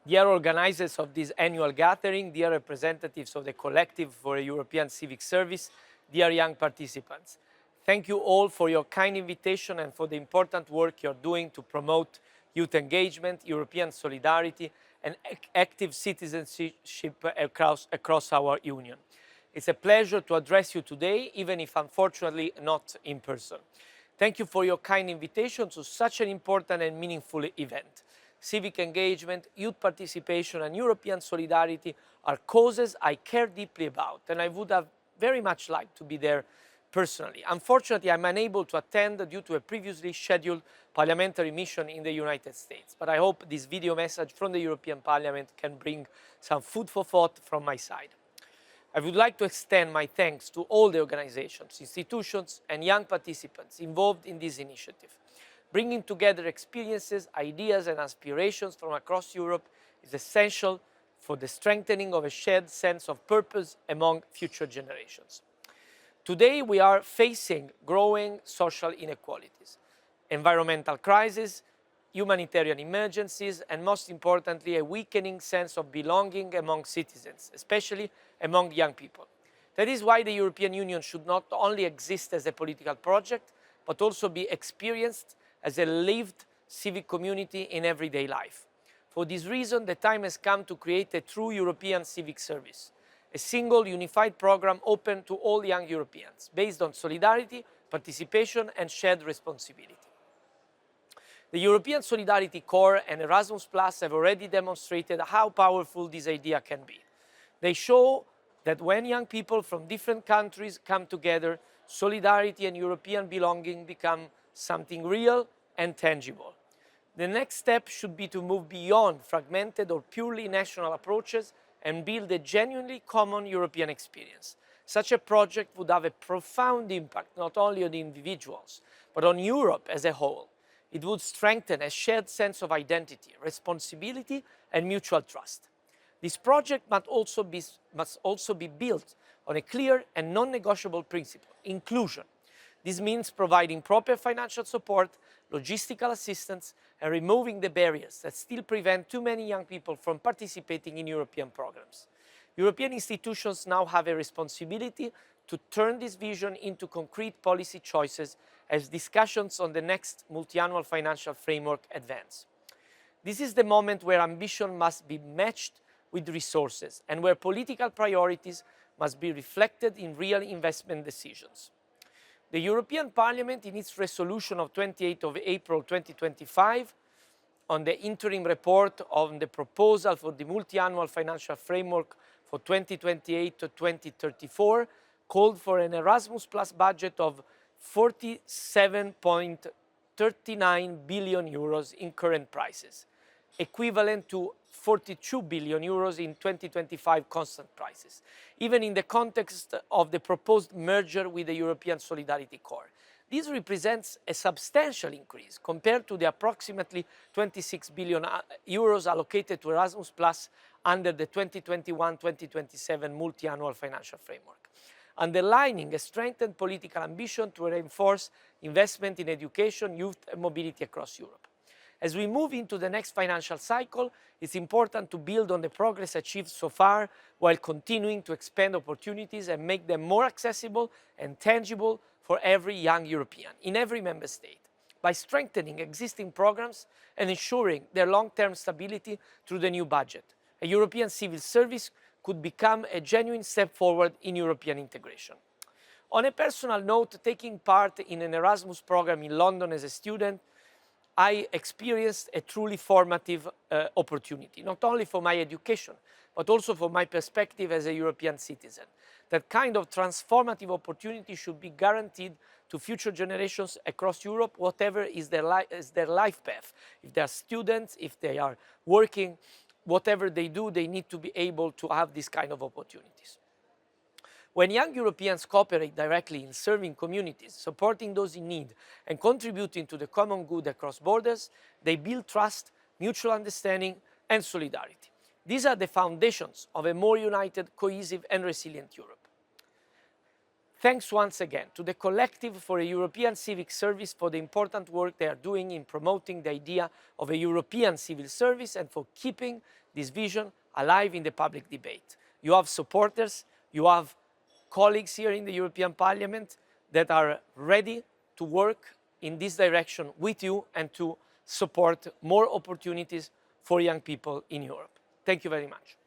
Dear organizers of this annual gathering, dear representatives of the Collective for a European Civic Service, dear young participants, thank you all for your kind invitation and for the important work you're doing to promote youth engagement, European solidarity, and active citizenship across our Union. It's a pleasure to address you today, even if unfortunately not in person. Thank you for your kind invitation to such an important and meaningful event. Civic engagement, youth participation, and European solidarity are causes I care deeply about, and I would have very much liked to be there personally. Unfortunately, I'm unable to attend due to a previously scheduled parliamentary mission in the United States, but I hope this video message from the European Parliament can bring some food for thought from my side. I would like to extend my thanks to all the organizations, institutions, and young participants involved in this initiative. Bringing together experiences, ideas, and aspirations from across Europe is essential for the strengthening of a shared sense of purpose among future generations. Today, we are facing growing social inequalities, environmental crises, humanitarian emergencies, and most importantly, a weakening sense of belonging among citizens, especially among young people. That is why the European Union should not only exist as a political project, but also be experienced as a lived civic community in everyday life. For this reason, the time has come to create a true European civic service, a single unified program open to all young Europeans, based on solidarity, participation, and shared responsibility. The European Solidarity Corps and Erasmus Plus have already demonstrated how powerful this idea can be. They show that when young people from different countries come together, solidarity and European belonging become something real and tangible. The next step should be to move beyond fragmented or purely national approaches and build a genuinely common European experience. Such a project would have a profound impact not only on individuals, but on Europe as a whole. It would strengthen a shared sense of identity, responsibility, and mutual trust. This project must also be built on a clear and non-negotiable principle: inclusion. This means providing proper financial support, logistical assistance, and removing the barriers that still prevent too many young people from participating in European programs. European institutions now have a responsibility to turn this vision into concrete policy choices as discussions on the next multi-annual financial framework advance. This is the moment where ambition must be matched with resources and where political priorities must be reflected in real investment decisions. The European Parliament, in its resolution of 28 April 2025 on the interim report on the proposal for the multi-annual financial framework for 2028 to 2034, called for an Erasmus Plus budget of 47.39 billion euros in current prices, equivalent to 42 billion euros in 2025 constant prices, even in the context of the proposed merger with the European Solidarity Corps. This represents a substantial increase compared to the approximately 26 billion euros allocated to Erasmus Plus under the 2021-2027 multi-annual financial framework, underlining a strengthened political ambition to reinforce investment in education, youth, and mobility across Europe. As we move into the next financial cycle, it's important to build on the progress achieved so far while continuing to expand opportunities and make them more accessible and tangible for every young European in every member state, by strengthening existing programs and ensuring their long-term stability through the new budget. A European civil service could become a genuine step forward in European integration. On a personal note, taking part in an Erasmus program in London as a student, I experienced a truly formative opportunity, not only for my education, but also for my perspective as a European citizen. That kind of transformative opportunity should be guaranteed to future generations across Europe, whatever is their life path. If they are students, if they are working, whatever they do, they need to be able to have these kind of opportunities. When young Europeans cooperate directly in serving communities, supporting those in need, and contributing to the common good across borders, they build trust, mutual understanding, and solidarity. These are the foundations of a more united, cohesive, and resilient Europe. Thanks once again to the Collective for a European Civic Service for the important work they are doing in promoting the idea of a European civil service and for keeping this vision alive in the public debate. You have supporters, you have colleagues here in the European Parliament that are ready to work in this direction with you and to support more opportunities for young people in Europe. Thank you very much.